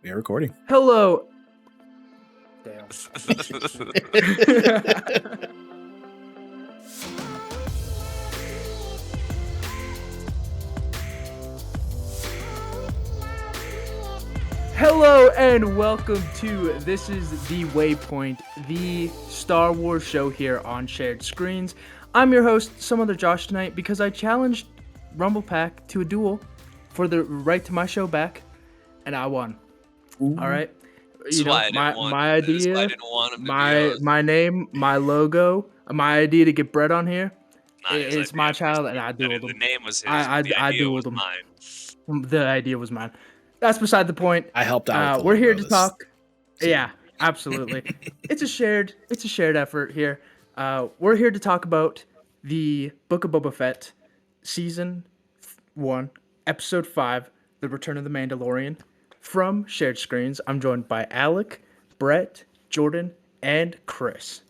We're recording. Hello. Damn. Hello and welcome to This is the Waypoint, the Star Wars show here on Shared Screens. I'm your host, some other Josh, tonight because I challenged Rumble Pack to a duel for the right to my show back, and I won. Ooh. All right. You know, my idea, my name, my logo, my idea to get bread on here. It's my child, and I dueled him. The name was his. I dueled him. Mine. The idea was mine. That's beside the point. I helped out. We're here to talk. Yeah, absolutely. It's a shared effort here. We're here to talk about the Book of Boba Fett, Season 1, Episode 5, The Return of the Mandalorian. From Shared Screens, I'm joined by Alec, Brett, Jordan, and Chris.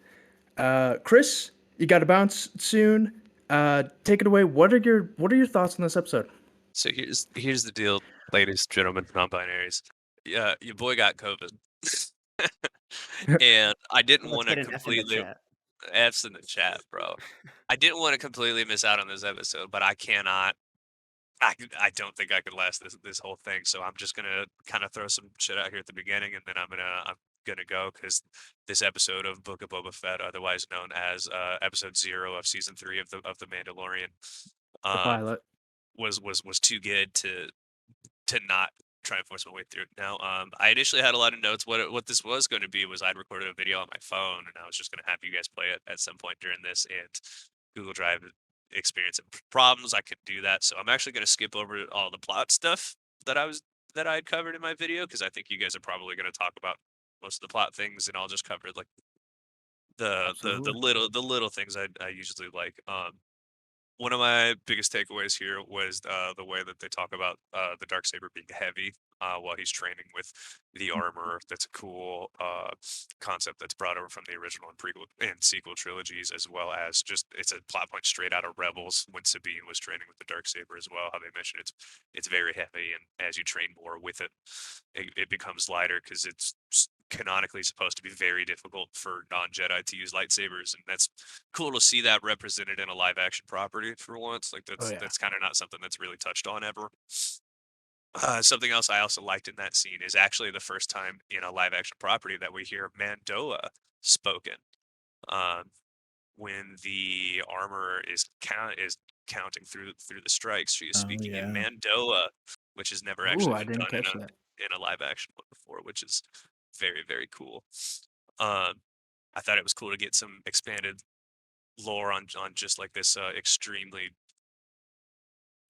Chris, you got to bounce soon. Take it away. What are your thoughts on this episode? So here's the deal, ladies, gentlemen, non-binaries. Yeah, your boy got COVID, and I didn't want to completely. F's in the chat, bro. I didn't want to completely miss out on this episode, but I cannot. I don't think I could last this whole thing, so I'm just gonna kind of throw some shit out here at the beginning, and then I'm gonna go because this episode of Book of Boba Fett, otherwise known as episode 0 of season 3 of the Mandalorian, the pilot was too good to not try and force my way through it. Now, I initially had a lot of notes. What this was going to be was I'd recorded a video on my phone, and I was just going to have you guys play it at some point during this, and Google Drive experiencing problems, I could do that. So I'm actually going to skip over all the plot stuff that I had covered in my video, because I think you guys are probably going to talk about most of the plot things, and I'll just cover like the little things I usually like. One of my biggest takeaways here was the way that they talk about the Darksaber being heavy while he's training with the armor. That's a cool concept that's brought over from the original and prequel and sequel trilogies, as well as just it's a plot point straight out of Rebels when Sabine was training with the Darksaber as well. How they mentioned it's very heavy, and as you train more with it, it becomes lighter because it's canonically supposed to be very difficult for non-Jedi to use lightsabers, and that's cool to see that represented in a live-action property for once. Like that's kind of not something that's really touched on ever. Something else I also liked in that scene is actually the first time in a live-action property that we hear Mandoa spoken. When the armor is counting through the strikes, she is speaking in Mandoa, which has never actually been done in a live-action one before, which is very, very cool. I thought it was cool to get some expanded lore on just like this extremely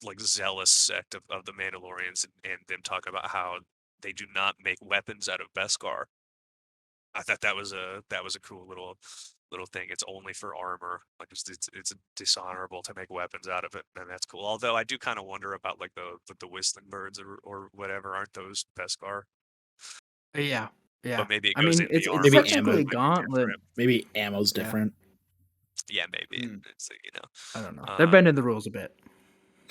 like zealous sect of the Mandalorians, and them talking about how they do not make weapons out of Beskar. I thought that was a cool little thing. It's only for armor. Like it's dishonorable to make weapons out of it, and that's cool. Although I do kind of wonder about like the whistling birds or whatever. Aren't those Beskar? Yeah. But maybe it goes it's maybe technically gauntlet. Maybe ammo's different. Yeah, maybe. So, I don't know. They're bending the rules a bit.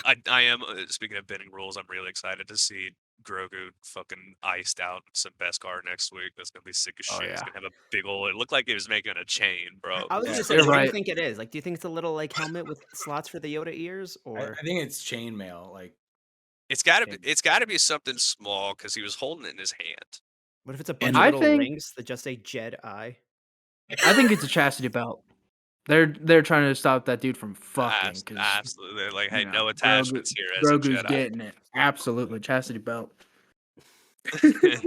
I am. Speaking of bending rules, I'm really excited to see Grogu fucking iced out some Beskar next week. That's gonna be sick as shit. It's gonna have a big old. It looked like it was making a chain, bro. I was just saying, what do you think it is? Like, do you think it's a little like helmet with slots for the Yoda ears, or I think it's chainmail. Like, it's gotta be something small because he was holding it in his hand. What if it's a bunch of little rings that just say Jedi? I think it's a chastity belt. They're trying to stop that dude from fucking. Absolutely, they're like, hey, no attachments here. Grogu's getting it. Absolutely, chastity belt. I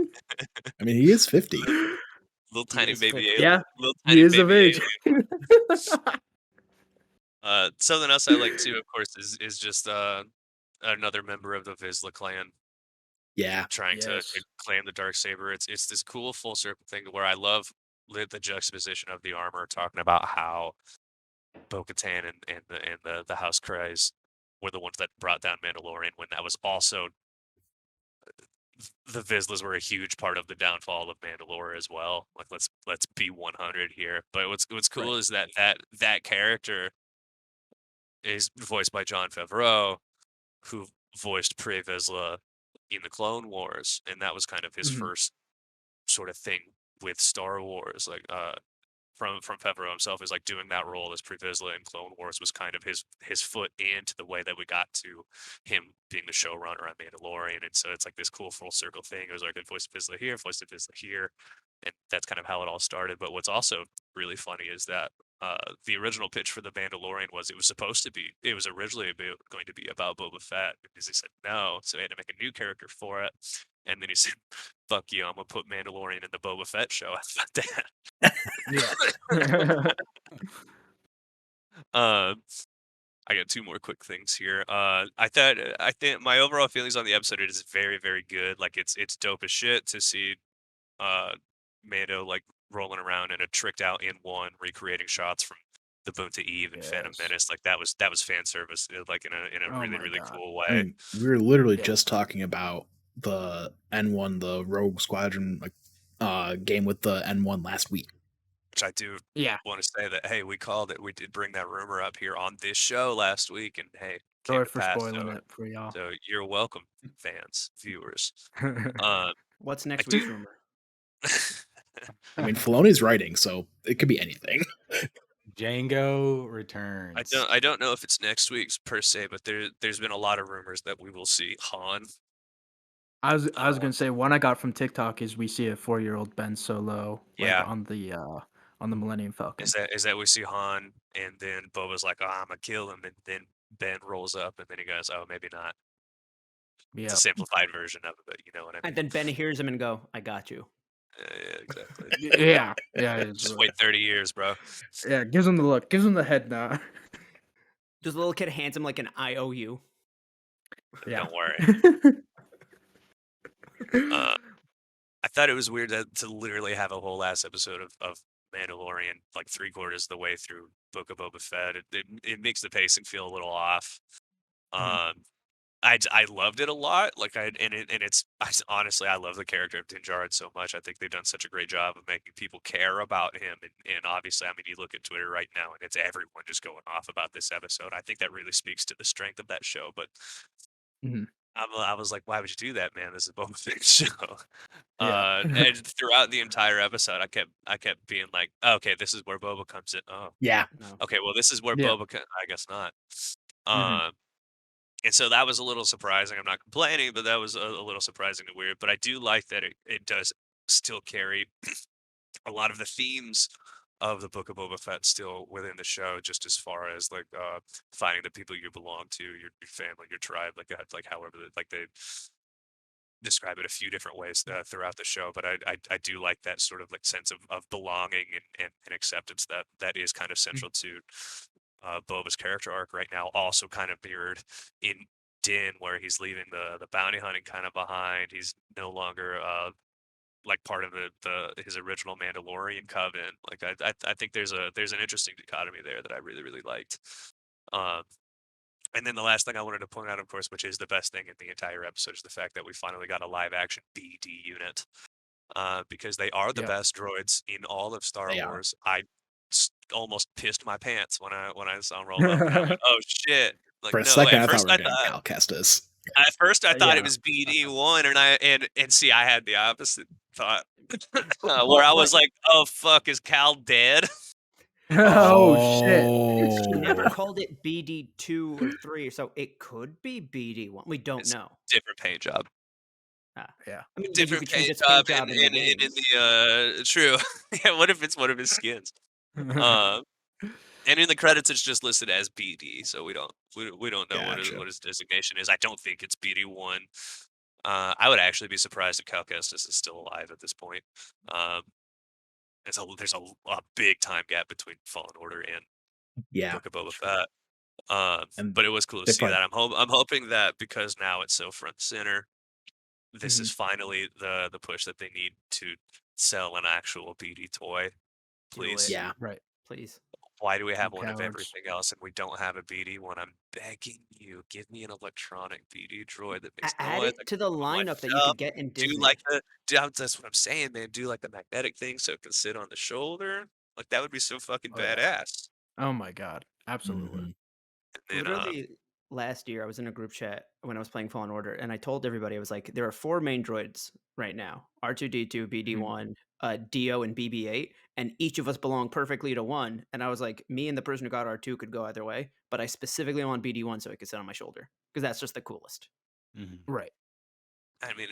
mean, he is 50. Little tiny baby alien. Yeah, he is of age. Something else I like too, of course, is just another member of the Vizsla clan. Yeah, trying to claim the Darksaber. It's this cool full circle thing where I love the juxtaposition of the armor, talking about how Bo-Katan and the House Kreis were the ones that brought down Mandalorian, when that was also the Vizslas were a huge part of the downfall of Mandalore as well. Like let's be 100 here. But what's cool is that character is voiced by Jon Favreau, who voiced Pre Vizsla in the Clone Wars, and that was kind of his Mhm. first sort of thing with Star Wars. Like from Favreau himself is like doing that role as Pre Vizsla in Clone Wars was kind of his foot into the way that we got to him being the showrunner on Mandalorian, and so it's like this cool full circle thing. It was like a voice of Vizsla here, voice of Vizsla here, and that's kind of how it all started. But what's also really funny is that the original pitch for the Mandalorian was it was originally going to be about Boba Fett because he said no, so he had to make a new character for it, and then he said, "Fuck you, I'm gonna put Mandalorian in the Boba Fett show." I thought that. Yeah. Um, I got two more quick things here. I think my overall feelings on the episode it is very, very good. Like it's dope as shit to see uh Mando like rolling around in a tricked out N1 recreating shots from the Boonta Eve and Phantom Yes. Menace. Like that was fan service like in a Oh really, my really god. cool I way. mean, we were literally Yeah. just talking about the N1, the Rogue Squadron game with the N1 last week. Which I do Yeah. want to say that hey, we called it. We did bring that rumor up here on this show last week, and hey, came Sorry to for pass. spoiling it for y'all. So you're welcome, fans, viewers. Um, What's I next do. week's rumor? I mean, Filoni's writing, so it could be anything. Django returns. I don't know if it's next week's per se, but there's been a lot of rumors that we will see Han. I was gonna say one I got from TikTok is we see a 4-year-old Ben Solo like Yeah, on the Millennium Falcon. is that we see Han, and then Boba's like, "Oh, I'm gonna kill him," and then Ben rolls up, and then he goes, "Oh, maybe not." It's Yeah. a simplified version of it, but you know what I mean. And then Ben hears him and go, "I got you." Yeah, exactly. Yeah. Yeah. It is Just really- wait 30 years, bro. Yeah. Gives him the look. Gives him the head nod. Does the little kid hands him like an IOU? Yeah. Don't worry. Uh, I thought it was weird to literally have a whole last episode of Mandalorian like 3/4 the way through Book of Boba Fett. It makes the pacing feel a little off. Um, I loved it a lot. Like honestly I love the character of Din Djarin so much. I think they've done such a great job of making people care about him. And obviously, I mean, you look at Twitter right now and it's everyone just going off about this episode. I think that really speaks to the strength of that show. But Mhm. I was like, why would you do that, man? This is a Boba Fett show. Yeah. And throughout the entire episode, I kept being like, okay, this is where Boba comes in. Oh, Yeah. No. okay, well, this is where Yeah. Boba. I guess not. Mhm. And so that was a little surprising. I'm not complaining, but that was a little surprising and weird. But I do like that it does still carry a lot of the themes of the Book of Boba Fett still within the show, just as far as like finding the people you belong to, your family, your tribe, like however like they describe it a few different ways throughout the show. But I do like that sort of like sense of belonging and acceptance that is kind of central to Boba's character arc right now. Also kind of mirrored in Din, where he's leaving the bounty hunting kind of behind. He's no longer like part of his original Mandalorian coven. Like I think there's an interesting dichotomy there that I really really liked. Um, and then the last thing I wanted to point out, of course, which is the best thing in the entire episode, is the fact that we finally got a live action BD unit. Because they are the Yep. best droids in all of Star They are. Wars. Almost pissed my pants when I saw them roll up, and I went, "Oh shit!" Like For a no, second, at I thought first we were I getting thought Cal Kestis. it Yeah. was BD1, and see, I had the opposite thought where I was like, "Oh fuck, is Cal dead?" Oh shit. He never Oh. called it BD2 or 3, so it could be BD1. We don't It's know. different paint job. Yeah. I mean, you Different could change paint its paint job job in the in games. the true. Yeah, what if it's one of his skins? Um, and in the credits, it's just listed as BD, so we don't know Gotcha. what his designation is. I don't think it's BD1. I would actually be surprised if Cal Kestis is still alive at this point. Um, there's a big time gap between Fallen Order and Yeah. Book of Boba Fett. And But it was cool to they see probably- that. I'm hoping that because now it's so front and center, this is finally the push that they need to sell an actual BD toy. Do Please. it, Yeah. Right. please. Why do we have You one of cowards. everything else and we don't have a BD one? I'm begging you, give me an electronic BD droid that makes Add noise. it to the lineup that you up, could get in do Disney. like that's what I'm saying, man. Do like the magnetic thing so it can sit on the shoulder. Like that would be so fucking Oh, yeah. badass. Oh my god. Absolutely. Mhm. And then, Literally, last year, I was in a group chat when I was playing Fallen Order, and I told everybody, I was like, there are 4 main droids right now: R2D2, BD1, Dio, and BB8, and each of us belong perfectly to one. And I was like, me and the person who got R2 could go either way, but I specifically want BD1 so he could sit on my shoulder because that's just the coolest. Right. I mean,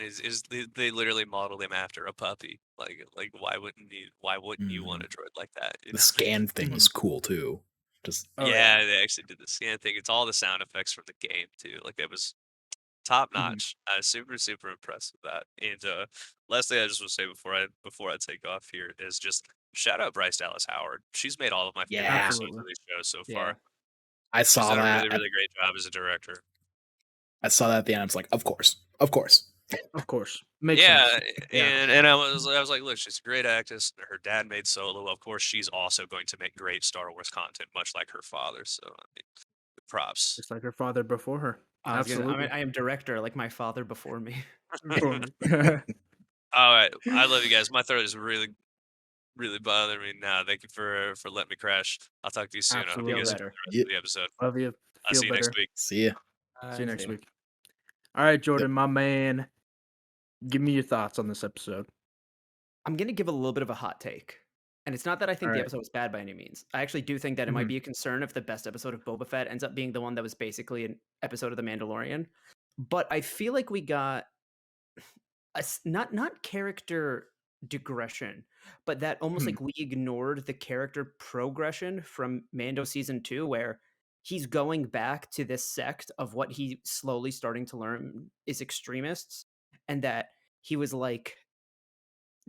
they literally modeled him after a puppy. Like why wouldn't you want a droid like that? You The know? scan thing was cool too. Just Oh, yeah, they actually did the scan thing. It's all the sound effects from the game too. Like it was top notch. I was super impressed with that. And last thing I just want to say before I take off here is just shout out Bryce Dallas Howard. She's made all of my favorite Yeah. episodes of these shows so far. I She's saw done a that. really great job as a director. I saw that at the end. I was like, of course. Of course. Of course. Makes Yeah, sense. Yeah. and I was like, look, she's a great actress. Her dad made Solo. Of course, she's also going to make great Star Wars content, much like her father. So, I mean, props. Just like her father before her. Absolutely. I am director, like my father before me. All right, I love you guys. My throat is really bothering me now. Thank you for letting me crash. I'll talk to you soon. I hope you Absolutely. guys Feel enjoy better. the rest of the episode. Love you. I'll Feel see you better. next week. See ya. See you next week. All right, Jordan, my man. Give me your thoughts on this episode. I'm gonna give a little bit of a hot take. And it's not that I think All the right. episode was bad by any means. I actually do think that it might be a concern if the best episode of Boba Fett ends up being the one that was basically an episode of The Mandalorian. But I feel like we got not character digression, but that almost like we ignored the character progression from Mando season 2, where he's going back to this sect of what he slowly starting to learn is extremists, and that he was like,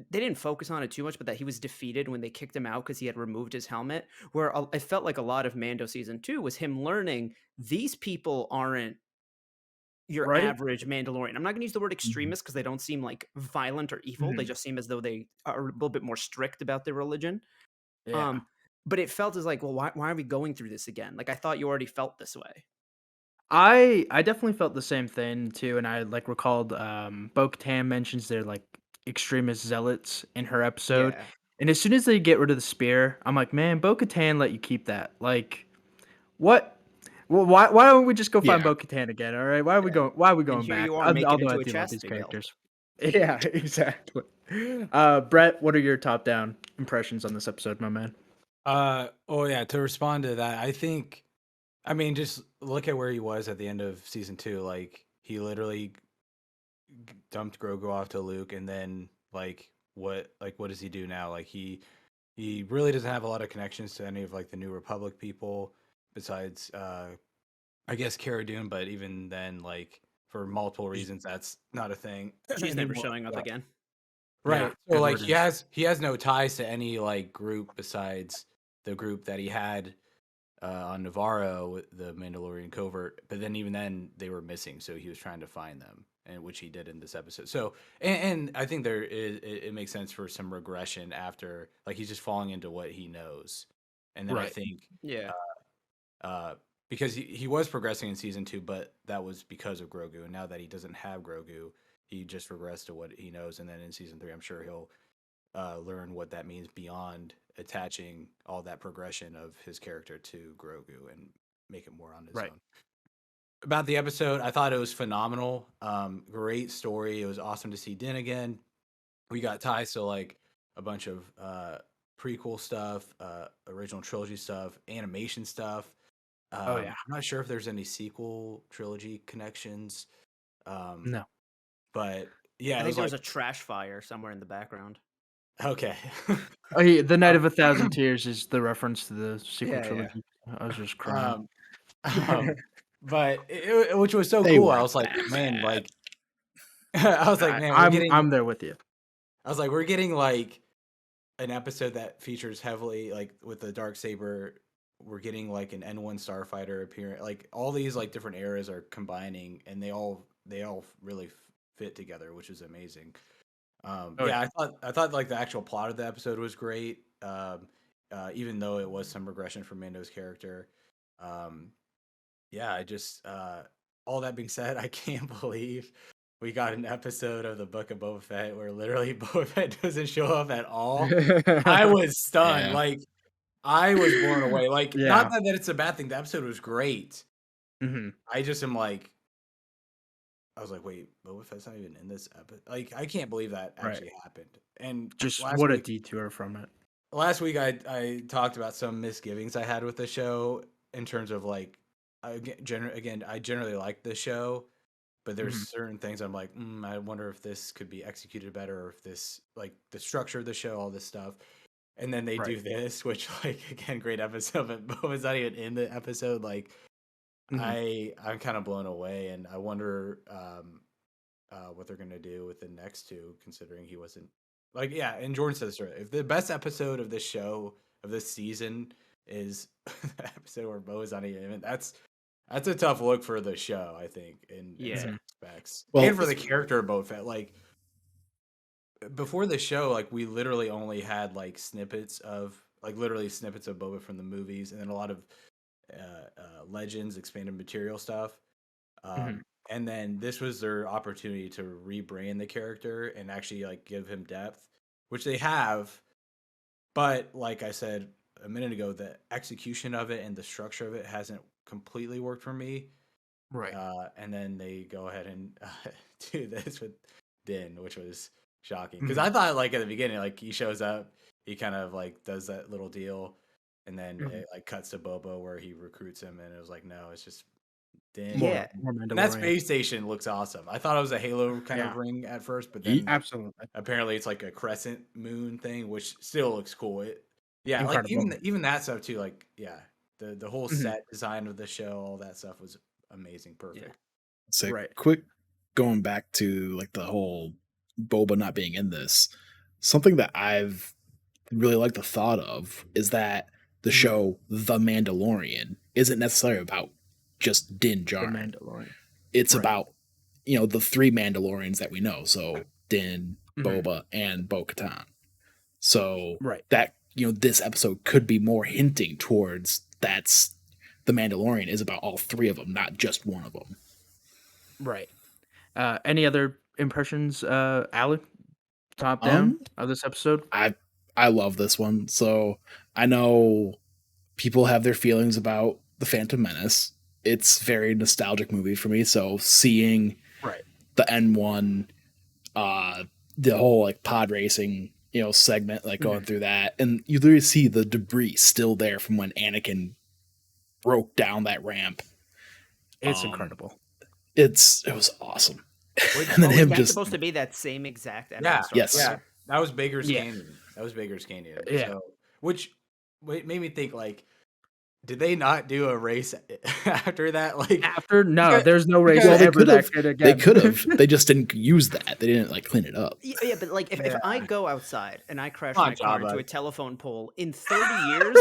they didn't focus on it too much, but that he was defeated when they kicked him out because he had removed his helmet. Where it felt like a lot of Mando season 2 was him learning these people aren't your Right. average Mandalorian. I'm not going to use the word extremist because they don't seem like violent or evil. They just seem as though they are a little bit more strict about their religion. Yeah. But it felt as like, well, why are we going through this again? Like I thought you already felt this way. I definitely felt the same thing too, and I like recalled Bo-Katan mentions they're like extremist zealots in her episode. Yeah. And as soon as they get rid of the spear, I'm like, man, Bo-Katan let you keep that. Like, what? Well, why don't we just go find Yeah. Bo-Katan again? All right, why are we going? Why are we going here back? you are making it Although to I a do love these chastity belt. characters. Yeah, exactly. Brett, what are your top-down impressions on this episode, my man? Oh yeah, to respond to that, I mean, just look at where he was at the end of season 2. Like he literally dumped Grogu off to Luke, and then what does he do now? Like he really doesn't have a lot of connections to any of like the New Republic people besides I guess Cara Dune, but even then, like for multiple reasons, that's not a thing. She's never anymore. showing up Yeah. again. Right. Yeah, So good like riddance. he has no ties to any like group besides the group that he had on Navarro with the Mandalorian covert, but then even then they were missing, so he was trying to find them, and which he did in this episode. So and I think it makes sense for some regression after, like he's just falling into what he knows, and then I Right. think Yeah. because he was progressing in season 2, but that was because of Grogu, and now that he doesn't have Grogu, he just regressed to what he knows, and then in season 3, I'm sure he'll learn what that means beyond attaching all that progression of his character to Grogu and make it more on his Right. own. About the episode, I thought it was phenomenal. Great story. It was awesome to see Din again. We got ties to like a bunch of prequel stuff, original trilogy stuff, animation stuff. Oh, yeah. I'm not sure if there's any sequel trilogy connections. No. But yeah, I it think was there was like, a trash fire somewhere in the background. okay. Oh, yeah, The Night of a Thousand Tears is the reference to the sequel Yeah, yeah. trilogy. I was just crying. But which was so They cool. I weren't was like, that man, bad. like I was like, man, I'm there with you. I was like, we're getting like an episode that features heavily like with the Darksaber. We're getting like an N1 starfighter appearance. Like all these like different eras are combining, and they all really fit together, which is amazing. yeah. I thought like the actual plot of the episode was great. Even though it was some regression from Mando's character. I just all that being said, I can't believe we got an episode of the Book of Boba Fett where literally Boba Fett doesn't show up at all. I was stunned. Yeah. Like I was blown away. Like Yeah. not that it's a bad thing. The episode was great, Mm-hmm. I just am like, I was like, wait, Boba Fett's not even in this episode. Like, I can't believe that Right. actually happened. And Just last what a week, detour from it. I talked about some misgivings I had with the show in terms of like, I generally like the show, but there's Mhm. certain things I'm like, I wonder if this could be executed better, or if this, like, the structure of the show, all this stuff. And then they do Right. this, which, like, again, great episode, but Boba's not even in the episode. Like, Mhm. I'm kind of blown away, and I wonder what they're gonna do with the next two, considering he wasn't, like, yeah. And Jordan says, right, if the best episode of this show, of this season, is the episode where Boba's not even in it, that's a tough look for the show, I think, in Yeah. some Mhm. respects, Well, and for the character of Boba Fett. Like, before the show, like, we literally only had like snippets of, like, literally snippets of Boba from the movies, and then a lot of Legends expanded material stuff. Mhm. And then this was their opportunity to rebrand the character and actually, like, give him depth, which they have. But like I said a minute ago, the execution of it and the structure of it hasn't completely worked for me. Right. And then they go ahead and do this with Din, which was shocking, because Mhm. I thought, like, at the beginning, like, he shows up, he kind of like does that little deal, and then Mhm. it like cuts to Boba where he recruits him, and it was like, no, it's just Din. Yeah. More And that Mandalorian. space station looks awesome. I thought it was a Halo kind Yeah. of ring at first, but Ye- then Absolutely. apparently it's like a crescent moon thing, which still looks cool. Yeah, like, Incredible. even that stuff too. Like, yeah, the whole Mhm. set design of the show, all that stuff was amazing, perfect. say Right. quick going back to like the whole Boba not being in this. Something that I've really liked the thought of is that the Mhm. show The Mandalorian isn't necessarily about just Din The Djarin. Mandalorian. It's Right. about, the three Mandalorians that we know. So Din, Mhm. Boba, and Bo-Katan. So Right. that, this episode could be more hinting towards that's the Mandalorian is about all three of them, not just one of them. Right. Any other impressions, Alec? Top down of this episode? I love this one. So I know people have their feelings about the Phantom Menace. It's a very nostalgic movie for me. So seeing Right. the N1, the whole like pod racing, segment, like going through that, and you literally see the debris still there from when Anakin broke down that ramp. It's Um, incredible. It was awesome. Wait, And then Oh, is him that just supposed to be that same exact Yeah, episode? Yes. yeah, that was Baker's Yeah. Canyon. That was Baker's Canyon. Yeah. So, which made me think, like, did they not do a race after that? Like, After no, got- there's no race well, they ever could that have. good again. They could have. They just didn't use that. They didn't like clean it up. Yeah, but like if I go outside and I crash Come on, my car into Jabba. a telephone pole in 30 years,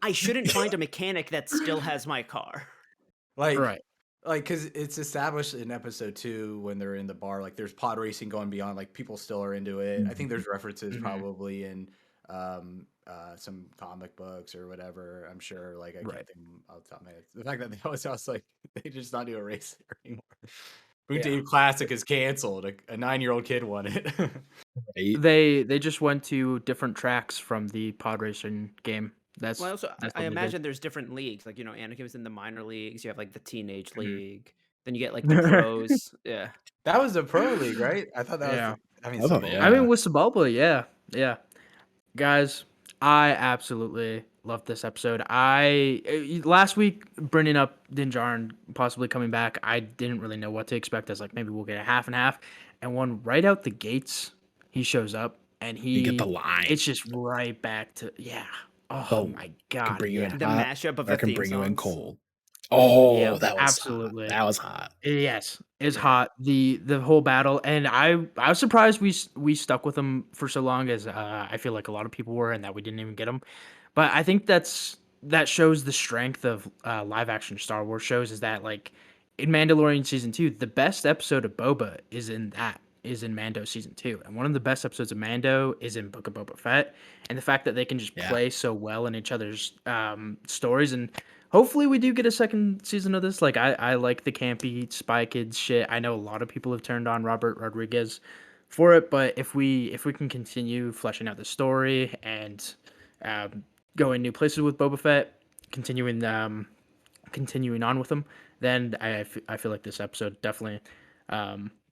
I shouldn't find a mechanic that still has my car. like, Right. like, because it's established in episode 2 when they're in the bar, like, there's pod racing going beyond, like, people still are into it. I think there's references Mhm. probably in some comic books or whatever, I'm sure. Like, I Right. can't think off the top of my head. The fact that they always was like, they just not do a race anymore. Boot Yeah. Classic is canceled. A 9-year-old kid won it. Right? They just went to different tracks from the pod racing game. That's Well, also, that's I what they did. imagine there's different leagues. Like, Anakin was in the minor leagues. You have like the teenage Mhm. league. Then you get like the pros. Yeah. That was the pro league, right? I thought that Yeah. was. I mean, I thought, so yeah. I mean, with Sebulba, yeah. Guys, I absolutely loved this episode. Last week bringing up Din Djarin possibly coming back, I didn't really know what to expect. I was like, maybe we'll get a half and half. And when right out the gates, he shows up and You get the line. it's just right back to Oh Oh, my I can god, bring you yeah. in The hot, mashup of or I the can theme bring you in songs. cold. Oh, Yeah, that was absolutely. hot. That was hot. Yes, it's hot. The whole battle, and I was surprised we stuck with him for so long, as I feel like a lot of people were, and that we didn't even get him. But I think that shows the strength of live action Star Wars shows, is that like in Mandalorian season 2, the best episode of Boba is in Mando season 2, and one of the best episodes of Mando is in Book of Boba Fett, and the fact that they can just Yeah. play so well in each other's stories. And hopefully we do get a second season of this. Like I like the campy Spy Kids shit. I know a lot of people have turned on Robert Rodriguez for it, but if we can continue fleshing out the story and going new places with Boba Fett, continuing on with them, then I feel like this episode definitely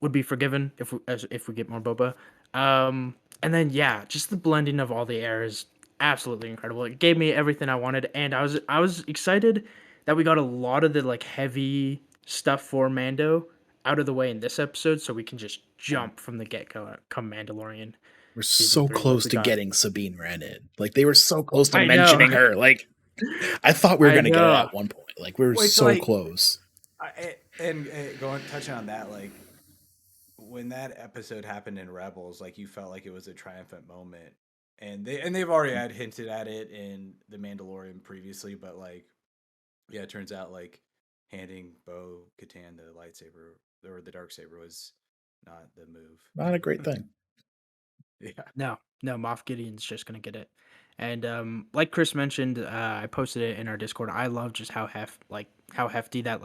would be forgiven if we get more Boba. And then yeah, just the blending of all the eras, absolutely incredible. It gave me everything I wanted, and I was excited that we got a lot of the like heavy stuff for Mando out of the way in this episode, so we can just jump from the get go come Mandalorian. We're Season so 3, like close we to got. getting Sabine Wren in. Like they were so close to I know. mentioning her. Like I thought we were I gonna get it know. at one point. Like we were Which, so like, close. Touching on that, like when that episode happened in Rebels, like you felt like it was a triumphant moment, and they've already had hinted at it in the Mandalorian previously, but like, yeah, it turns out like handing Bo Katan the lightsaber or the dark saber was not the move. Not a great thing. Yeah, No, Moff Gideon's just gonna get it. And like Chris mentioned, I posted it in our Discord. I love just how hefty that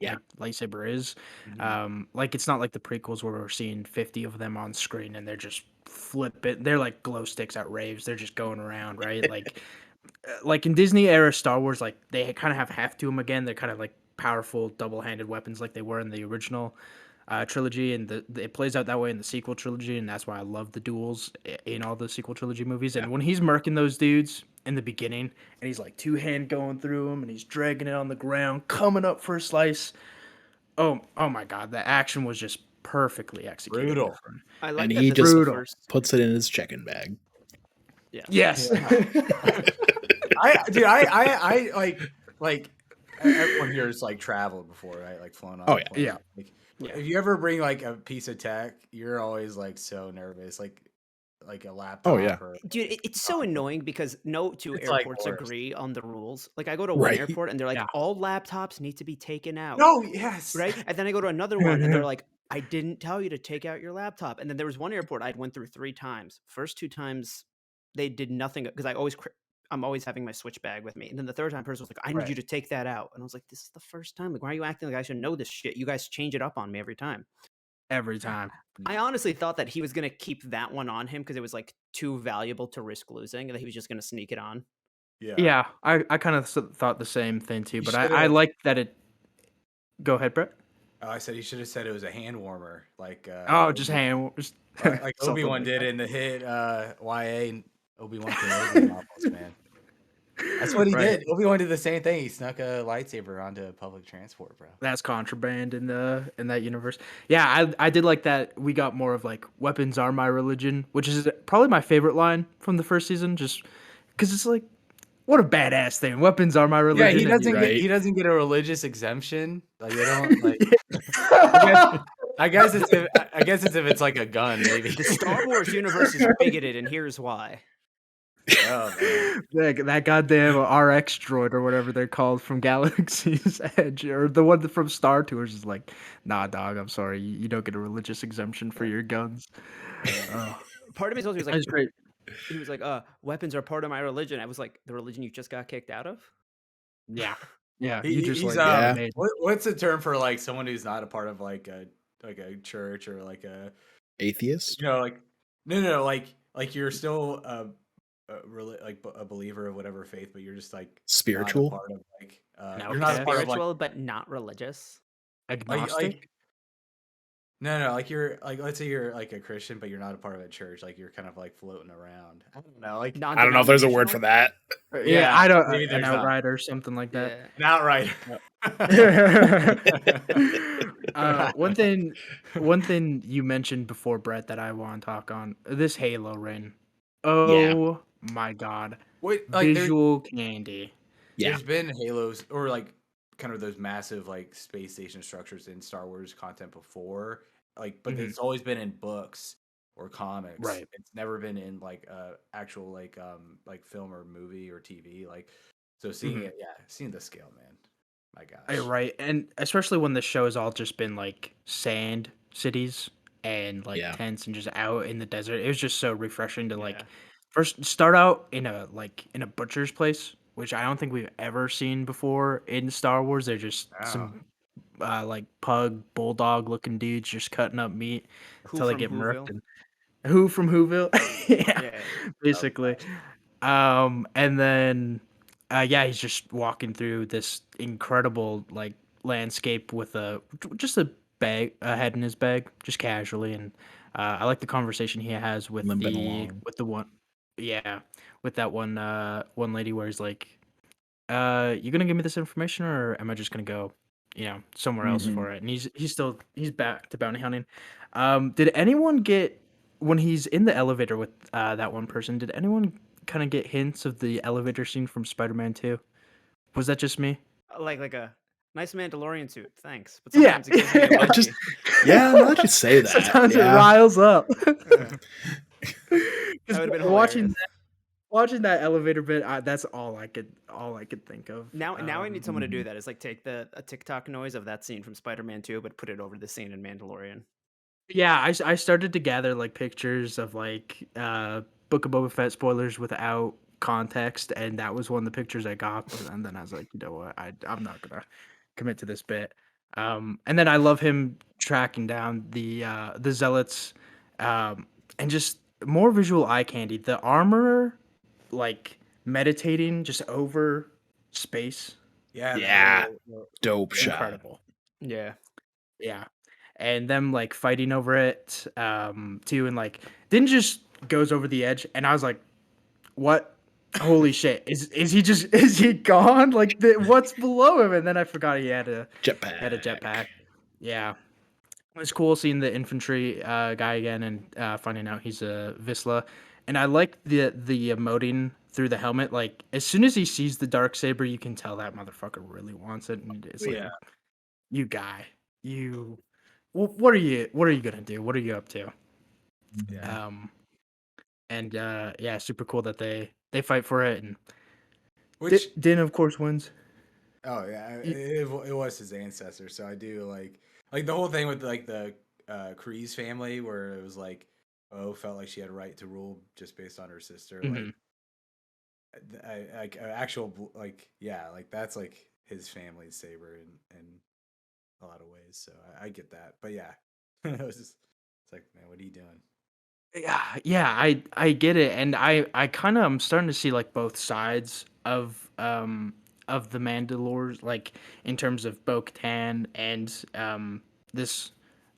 Yeah. lightsaber is. Mhm. Like it's not like the prequels where we're seeing 50 of them on screen and they're just flipping. They're like glow sticks at raves. They're just going around, right? Like in Disney era Star Wars, like they kind of have half to them again. They're kind of like powerful double-handed weapons like they were in the original trilogy, and it plays out that way in the sequel trilogy, and that's why I love the duels in all the sequel trilogy movies. And when he's murking those dudes in the beginning, and he's like two-hand going through them, and he's dragging it on the ground, coming up for a slice. Oh my God, the action was just perfectly executed. Brutal. I like And that he this is just the Brutal. first. puts it in his check-in bag. Yeah. Yes. I like everyone here has like traveled before, right? Like flown on. Oh, a yeah. plane. Yeah. Like, Yeah. if you ever bring like a piece of tech, you're always like so nervous, like a laptop. yeah. Or, Dude, it's so annoying because no two It's, like, airports worse. agree on the rules. Like I go to one Right. airport and they're like, Yeah. all laptops need to be taken out. no, yes, Right? And then I go to another one and they're like, I didn't tell you to take out your laptop. And then there was one airport I went through 3 times. First 2 times they did nothing because I'm always having my switch bag with me. And then the third time person was like, I need you to take that out. And I was like, this is the first time. Like, why are you acting like I should know this shit? You guys change it up on me every time. Every time. I honestly thought that he was going to keep that one on him because it was like too valuable to risk losing and that he was just going to sneak it on. Yeah, I kind of thought the same thing too, You but I should've- like that it. Go ahead, Brett. I said he should have said it was a hand warmer, like Oh, just hand. Just like something Obi-Wan like did that. in the hit YA Obi-Wan Kenobi novels, man. That's what he Right. did. Obi-Wan did the same thing. He snuck a lightsaber onto public transport, bro. That's contraband in that universe. Yeah, I did like that. We got more of like weapons are my religion, which is probably my favorite line from the first season, just because it's like, what a badass thing. Weapons are my Yeah, religion. he and doesn't Right. get he doesn't get a religious exemption. Like they don't like. I guess it's if it's like a gun, maybe. The Star Wars universe is bigoted, and here's why. Oh, man. that goddamn RX droid or whatever they're called from Galaxy's Edge, or the one from Star Tours is like, nah, dog, I'm sorry, you don't get a religious exemption for your guns. Part of me told me, That's great. he was like, weapons are part of my religion. I was like, the religion you just got kicked out of? Yeah, yeah. He- You just he's like Yeah. made- what's the term for like someone who's not a part of like a church or like a Atheist? like no like you're still a believer of whatever faith, but you're just like Spiritual? not a part of like No, you're not a part of like Spiritual, but not religious. agnostic. no like you're like, let's say you're like a Christian but you're not a part of a church, like you're kind of like floating around. I don't know, like I don't know if there's a word for that. Yeah, I don't. maybe An there's not. outrider, something like that. Yeah. an outright. One thing you mentioned before, Brett, that I want to talk on, this Halo ring. Oh my God, Wait, like visual candy. Yeah. there's been Halos or like kind of those massive like space station structures in Star Wars content before, like, but Mhm. it's always been in books or comics. Right. It's never been in like actual like film or movie or TV. Like, so seeing Mhm. it, seeing the scale, man. My gosh. Right, and especially when the show has all just been like sand cities and like Yeah. tents and just out in the desert. It was just so refreshing to like Yeah. first start out in a butcher's place, which I don't think we've ever seen before in Star Wars. They're just some like pug bulldog looking dudes just cutting up meat Who until they from get Whoville? murked. And who from Whoville? yeah, Yeah. basically. And then yeah, he's just walking through this incredible like landscape with just a head in his bag, just casually, and I like the conversation he has with Limping along. the one, yeah, with that one lady where he's like, you gonna give me this information, or am I just gonna go, somewhere else Mhm. for it? And he's back to bounty hunting. Did anyone get when he's in the elevator with that one person? Did anyone kind of get hints of the elevator scene from Spider-Man 2? Was that just me? Like a nice Mandalorian suit, thanks. But Yeah. sometimes it gives me a I just- wedgie. Yeah, now that you say that. Sometimes yeah. it riles up. Yeah. 'Cause That would've been watching hilarious. watching that elevator bit, that's all I could think of. Now I need someone to do Mhm. that. Is like take a TikTok noise of that scene from Spider-Man 2, but put it over the scene in Mandalorian. Yeah, I started to gather like pictures of like Book of Boba Fett spoilers without context, and that was one of the pictures I got. And then I was like, you know what, I'm not gonna commit to this bit. And then I love him tracking down the zealots, and just more visual eye candy. The armorer, like meditating just over space, Yeah. Yeah. Dope shot. incredible. Yeah. Yeah. And them like fighting over it, too, and like then just goes over the edge, and I was like, "What? Holy shit! Is he gone? Like what's below him?" And then I forgot he had a Jetpack. jetpack. Yeah, it was cool seeing the infantry guy again, and finding out he's a Visla. And I like the emoting through the helmet. Like as soon as he sees the dark saber, you can tell that motherfucker really wants it, and it's like, Yeah. you guy, you. What are you gonna do? What are you up to? Yeah. And yeah, super cool that they fight for it, and Which Din of course wins. oh yeah, Y- it was his ancestor. So I do like the whole thing with like the Kreese family where it was like felt like she had a right to rule just based on her sister. Like Mhm. like actual like yeah, like that's like his family's saber in a lot of ways. So I get that. But yeah, it was just it's like man, what are you doing? Yeah, I get it, and I kind of am starting to see like both sides of the Mandalores, like in terms of Bo-Katan and this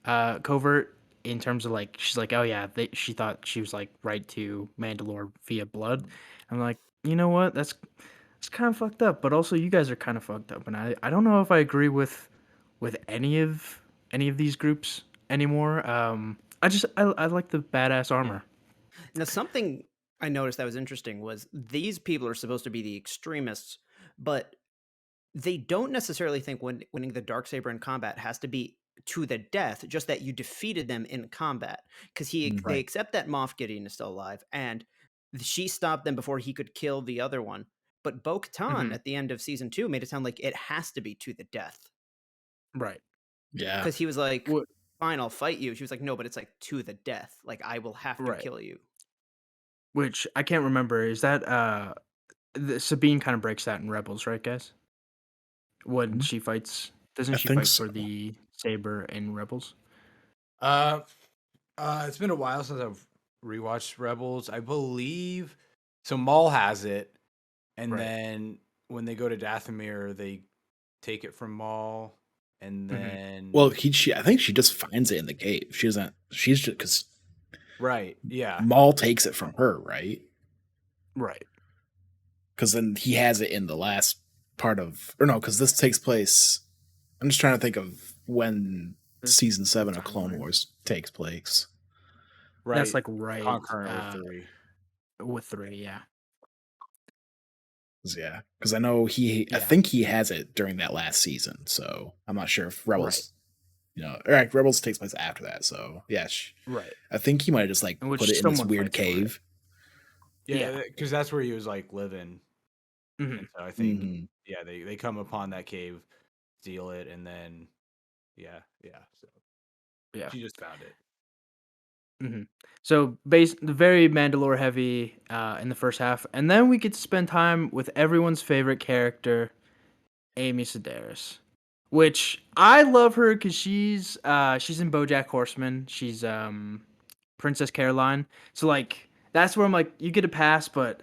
covert, in terms of like she's like, oh yeah, she thought she was like right to Mandalore via blood. I'm like, you know what, that's kind of fucked up, but also you guys are kind of fucked up, and I don't know if I agree with any of these groups anymore. I like the badass armor. Now, something I noticed that was interesting was these people are supposed to be the extremists, but they don't necessarily think winning the Darksaber in combat has to be to the death, just that you defeated them in combat. Because they Right. accept that Moff Gideon is still alive, and she stopped them before he could kill the other one. But Bo-Katan Mhm. at the end of season 2 made it sound like it has to be to the death. Right. Yeah. Because he was like, What? fine, I'll fight you. She was like, no, but it's like to the death. Like, I will have to Right. kill you. Which I can't remember. Is that Sabine kind of breaks that in Rebels, right, guys? When she fights, doesn't I she think fight so. for the saber in Rebels? Uh, it's been a while since I've rewatched Rebels. I believe so. Maul has it, and Right. then when they go to Dathomir, they take it from Maul, and then Well, I think she just finds it in the cave. She doesn't. She's just because right, yeah, Maul takes it from her, right? Right. Because then he has it in the last part of, or no, because this takes place. I'm just trying to think of when There's season 7 of Clone timeline. Wars takes place. right. That's like right concurrent with 3. with 3, yeah. Yeah, because I know I Yeah. think he has it during that last season. So I'm not sure if Rebels, Right. or Rebels takes place after that. So yeah, Right. I think he might have just like In which put it in this someone weird fights for it. cave. Yeah, because that's where he was like living. Mhm. And so I think Mhm. yeah, they come upon that cave, steal it, and then yeah. So Yeah. she just found it. So the very Mandalore heavy in the first half, and then we get to spend time with everyone's favorite character, Amy Sedaris, which I love her because she's in BoJack Horseman. She's Princess Caroline. So like that's where I'm like, you get a pass, but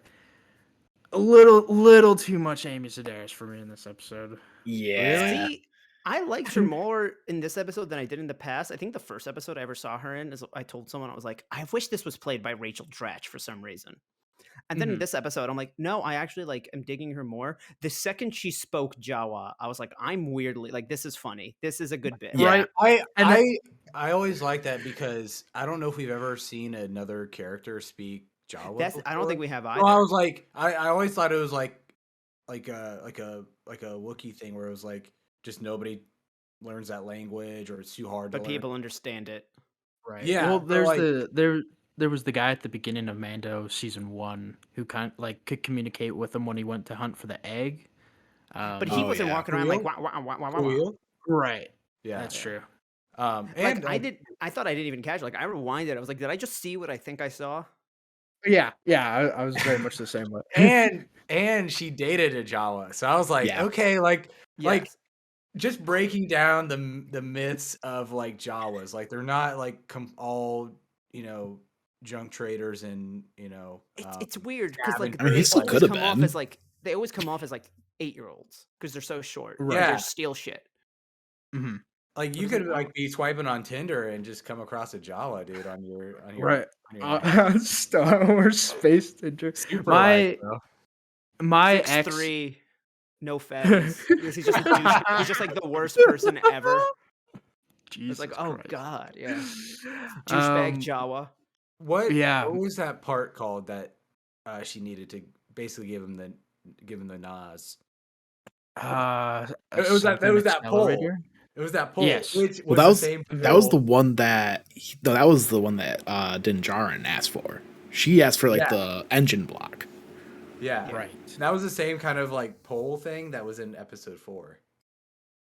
a little too much Amy Sedaris for me in this episode. Yeah. See, I liked her more in this episode than I did in the past. I think the first episode I ever saw her in is I told someone, I was like, I wish this was played by Rachel Dratch for some reason. And then in this episode, I'm like, no, I actually like am digging her more. The second she spoke Jawa, I was like, I'm weirdly like, this is funny. This is a good bit. Yeah. Right. I always like that because I don't know if we've ever seen another character speak Jawa. I don't think we have either. Well, I was like, I always thought it was like a Wookiee thing where it was like just nobody learns that language or it's too hard. But to people understand it. Right. Yeah, Well, but, there's like- there was the guy at the beginning of Mando season 1 who could communicate with him when he went to hunt for the egg. But he Oh, wasn't yeah. walking around like, Wheel? wah, wah, wah, wah, wah. Wheel? Right. Yeah, That's true. and Like I thought I didn't even catch it. Like I rewinded. I was like, did I just see what I think I saw? Yeah. I was very much the same way. and she dated a Jawa, so I was like, Yeah. okay, like Yes. just breaking down the myths of like Jawas, like they're not like all junk traders and It's weird because like I mean, they he still always could have come off been. as like they always come off as like 8-year-olds because they're so short. Right. Like, Yeah. they steal shit. hmm like you was could like, like be swiping on Tinder and just come across a Jawa dude on your Right. on your Star Wars Space Ninja. super My life, bro. my ex 6'3", no fatties. Because he's just a douche. He's just like the worst person ever. Jesus It's like, oh Christ. god, yeah, douchebag Jawa. What Yeah. what was that part called that she needed to basically give him the Nas? It was that poll. accelerator? It was that poll. Yes. Which Well, was the same that was the poll. one that that was the one that Din Djarin asked for. She asked for like Yeah. the engine block. Yeah. Right. That was the same kind of like poll thing that was in episode 4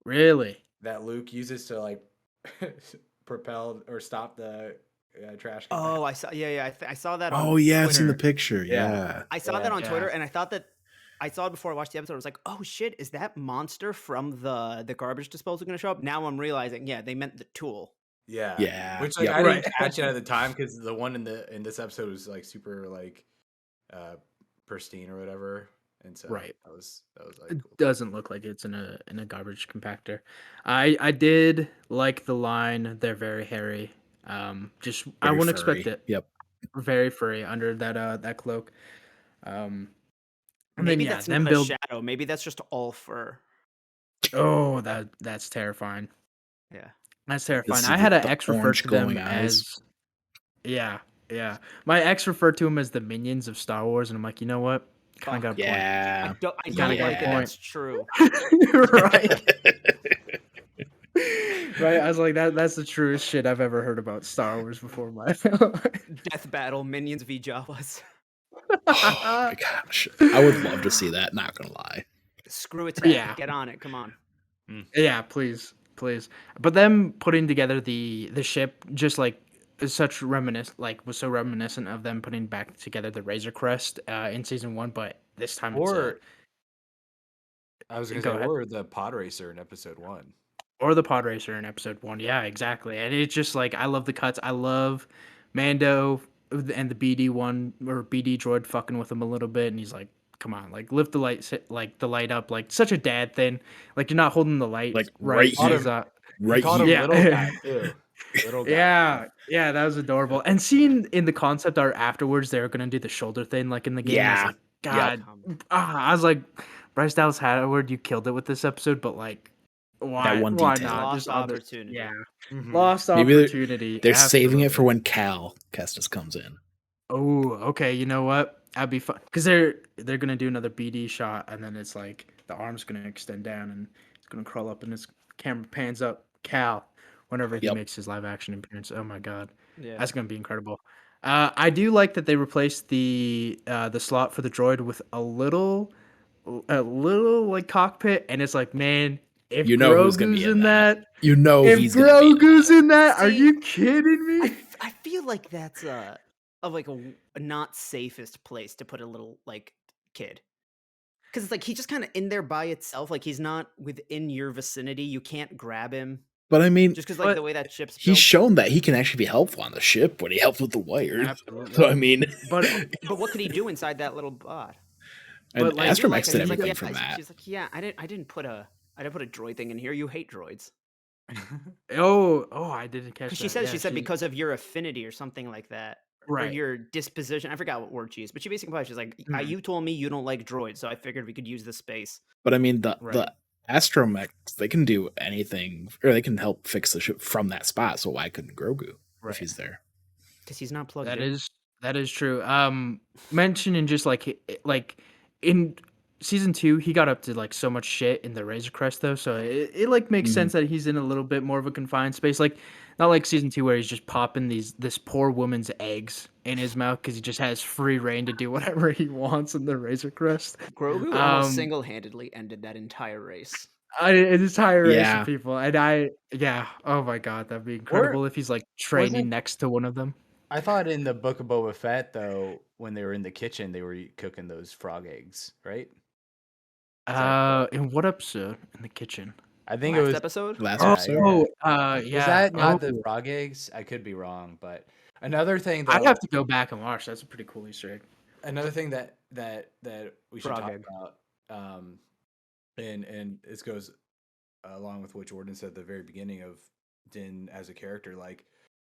Really? that Luke uses to like propel or stop the trash. Oh, I saw. Yeah. I saw that. On Oh yeah, I've seen the Twitter. picture. Yeah. Yeah. I saw that on Yeah. Twitter, and I thought that I saw it before I watched the episode. I was like, "Oh shit, is that monster from the garbage disposal going to show up?" Now I'm realizing, yeah, they meant the tool. Yeah. Yeah. Which like Yep. I didn't Right. catch it at the time because the one in this episode was like super like pristine or whatever. And so Right. that was like It cool. doesn't look like it's in a garbage compactor. I did like the line, "They're very hairy." Just I Very wouldn't expect furry. it. Yep. Very furry under that cloak. And Maybe then that's them not build. a shadow. Maybe that's just all fur. Oh, that's terrifying. Yeah. That's You terrifying. see I had an the ex refer orange to them glowing eyes. as. Yeah. My ex referred to them as the minions of Star Wars, and I'm like, you know what? Kind of got a point. Yeah. I You don't kinda got a like that point. that's true. Right. Right. I was like, that's the truest shit I've ever heard about Star Wars before in my life. Death battle, minions v Jawas. Oh my gosh. I would love to see that, not gonna lie. Screw attack. Yeah. Get on it. Come on. Yeah, please. But them putting together the ship just like is such was so reminiscent of them putting back together the Razor Crest in season 1, but this time Or I was gonna Go say, ahead. or the pod racer in episode 1. or the pod racer in episode 1. Yeah, exactly. And it's just like I love the cuts. I love Mando and the BD one or BD droid fucking with him a little bit, and he's like, "Come on, like lift the light up, like such a dad thing. Like you're not holding the light Like, right." right he's, here. He Right called him here. Yeah. little guy too. Little guy. Yeah, that was adorable. And seeing in the concept art afterwards, they were gonna do the shoulder thing like in the game. I was Yeah. like, God, Yep. I was like, Bryce Dallas Howard, you killed it with this episode, but like, why? one Why detail. not? Lost Just other- opportunity. Yeah, Mhm. lost Maybe they're- opportunity. They're saving it for absolutely. when Cal Kestis comes in. Oh, okay. You know what? That'd be fun because they're gonna do another BD shot, and then it's like the arm's gonna extend down, and it's gonna crawl up, and his camera pans up. Cal, whenever he Yep. makes his live action appearance. Oh my god, Yeah. that's gonna be incredible. I do like that they replaced the slot for the droid with a little like cockpit, and it's like, man, if You know who's gonna be Grogu's in in that. that, You know if he's gonna be in Grogu's in that, are See, you kidding me? I feel like that's a not safest place to put a little like kid. Because it's like he's just kind of in there by itself. Like he's not within your vicinity. You can't grab him But I mean, just because like But the way that ship's he's built. shown that he can actually be helpful on the ship when he helped with the wires. Absolutely. So I mean, But But what could he do inside that little pod? and but, like, Astromech Like, did he's like, everything yeah, from that. she's like, yeah, I didn't put a I didn't put a droid thing in here. You hate droids. Oh, I didn't catch Because that. she Yeah, said because of your affinity or something like that. Or right. your disposition. I forgot what word she used, but she basically she's like, Mhm. you told me you don't like droids, so I figured we could use the space. But I mean, the Right. astromechs, they can do anything, or they can help fix the ship from that spot. So why couldn't Grogu Right. if he's there? Because he's not plugged That in. that is true. Mentioning just like in season 2, he got up to like so much shit in the Razor Crest though, so it like makes Mhm. sense that he's in a little bit more of a confined space. Like not like season 2 where he's just popping this poor woman's eggs in his mouth because he just has free reign to do whatever he wants in the Razor Crest. Grogu almost single-handedly ended that entire race. An entire race Yeah. of people, and oh my god, that'd be incredible if he's like training next to one of them. I thought in the Book of Boba Fett, though, when they were in the kitchen, they were cooking those frog eggs, right? In what episode? In the kitchen. I think Last it was episode. Last Yeah, episode. Yeah. Was that not the Oh, frog eggs? I could be wrong, but another thing I'd though, have to go back and watch. That's a pretty cool Easter egg. another thing that we should Frog talk egg. about, and this goes along with what Jordan said at the very beginning of Din as a character. Like,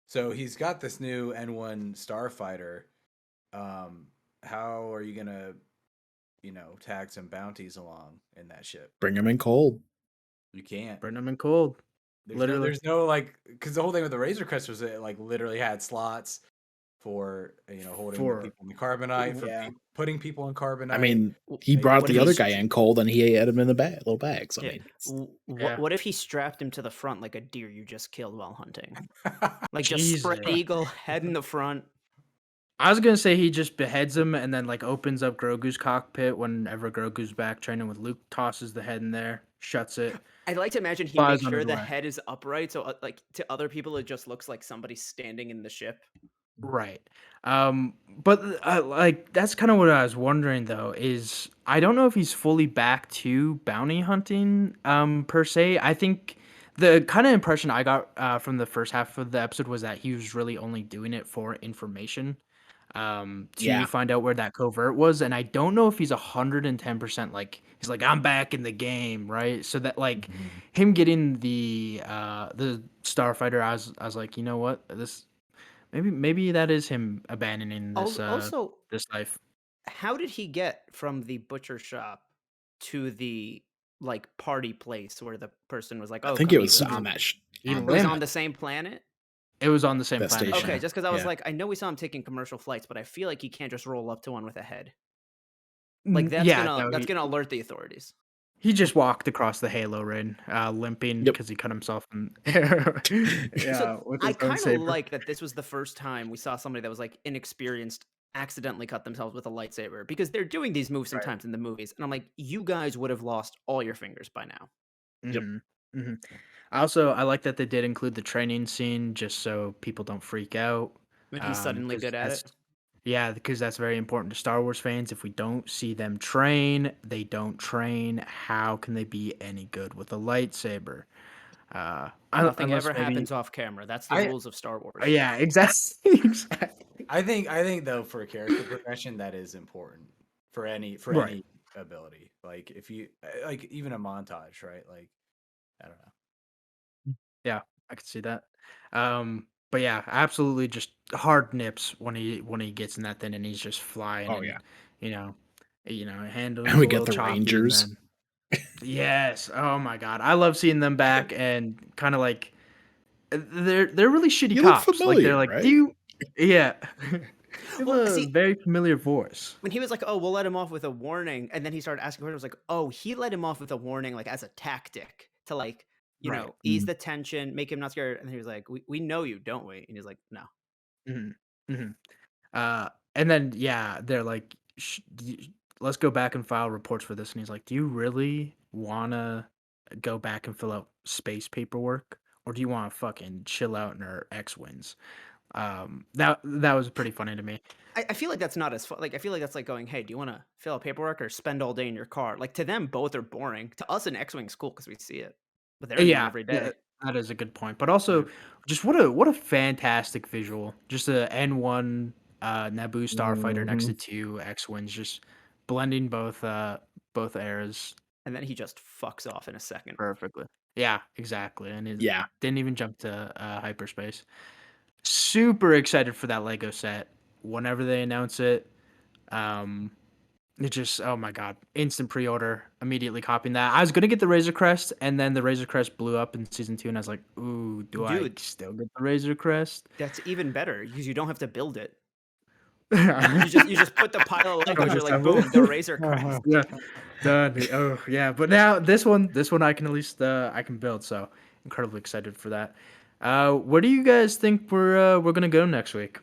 so he's got this new N1 starfighter. How are you gonna, tag some bounties along in that ship? Bring him in cold. You can't. Burn them in cold. Literally. There's no like, because the whole thing with the Razor Crest was it like literally had slots for holding people in the carbonite, for putting people in carbonite. I mean, he brought what the if other he's- guy in cold, and he had him in the little bags. I Yeah. mean, What if he strapped him to the front like a deer you just killed while hunting? Like just Jesus. spread eagle, head in the front. I was gonna say he just beheads him and then like opens up Grogu's cockpit whenever Grogu's back training with Luke, tosses the head in there, shuts it. I'd like to imagine he Flies makes on sure his the way. head is upright, so like to other people it just looks like somebody standing in the ship. Right. But like that's kind of what I was wondering though, is I don't know if he's fully back to bounty hunting per se. I think the kind of impression I got from the first half of the episode was that he was really only doing it for information. To Yeah. find out where that covert was, and I don't know if he's 110% like he's like I'm back in the game, right? So that like him getting the starfighter, I was like, you know what, this maybe that is him abandoning this Also, this life. how did he get from the butcher shop to the like party place where the person was like, "Oh, I think come it meet was with me?" on that. It was on the same planet. It was on the same That planet. station. Okay, just because I was Yeah. like, I know we saw him taking commercial flights, but I feel like he can't just roll up to one with a head. Like that's no, gonna alert the authorities. he just walked across the Halo ring, limping Yep. because he cut himself in So with I his own kind of saber. like that this was the first time we saw somebody that was like inexperienced accidentally cut themselves with a lightsaber, because they're doing these moves Right. sometimes in the movies, and I'm like, you guys would have lost all your fingers by now. Yep. Mhm. I like that they did include the training scene just so people don't freak out. When he's suddenly 'Cause good at that's- it. Yeah, because that's very important to Star Wars fans. If we don't see them train, they don't train. How can they be any good with a lightsaber? Nothing unless ever maybe- happens off camera. That's the rules of Star Wars. Yeah, exactly. Exactly. I think though, for character progression, that is important for any Right. any ability. Like if you like even a montage, right? Like I don't know. Yeah, I could see that. But yeah, absolutely, just hard nips when he gets in that thing and he's just flying. Oh, and, yeah. handling. And we get the Rangers. Yes. Oh my god, I love seeing them back and kind of like they're really shitty You look cops. Like familiar, they're like, right? do you? Yeah. They Well, have a see- very familiar voice. When he was like, "Oh, we'll let him off with a warning," and then he started asking questions, I was like, "Oh, he let him off with a warning, like as a tactic to like, Right. ease the tension, make him not scared." And he was like, "We know you, don't we?" And he's like, "No." And then yeah, they're like, let's go back and file reports for this. And he's like, do you really wanna go back and fill out space paperwork, or do you want to fucking chill out in our X-wings? That was pretty funny to me. I feel like that's not as fun. Like I feel like that's like going, "Hey, do you want to fill out paperwork or spend all day in your car?" Like to them, both are boring. To us, an X-wing's cool because we see it, but they're in them every day. That is a good point. But also, just what a fantastic visual. Just a N1 Naboo starfighter next to two X-wings, just blending both eras and then he just fucks off in a second. Perfectly. Yeah, exactly. And it Yeah. didn't even jump to hyperspace. Super excited for that Lego set. Whenever they announce it, um, it just, oh my god, instant pre-order, immediately copying that. I was gonna get the Razor Crest, and then the Razor Crest blew up in season 2, and I was like, ooh, do I Dude. still get the Razor Crest? That's even better because you don't have to build it. You You just put the pile of Legos. You're like, boom, the Razor Crest. Yeah, done. Oh yeah, but now this one I can at least I can build. So incredibly excited for that. Where do you guys think we're gonna go next week?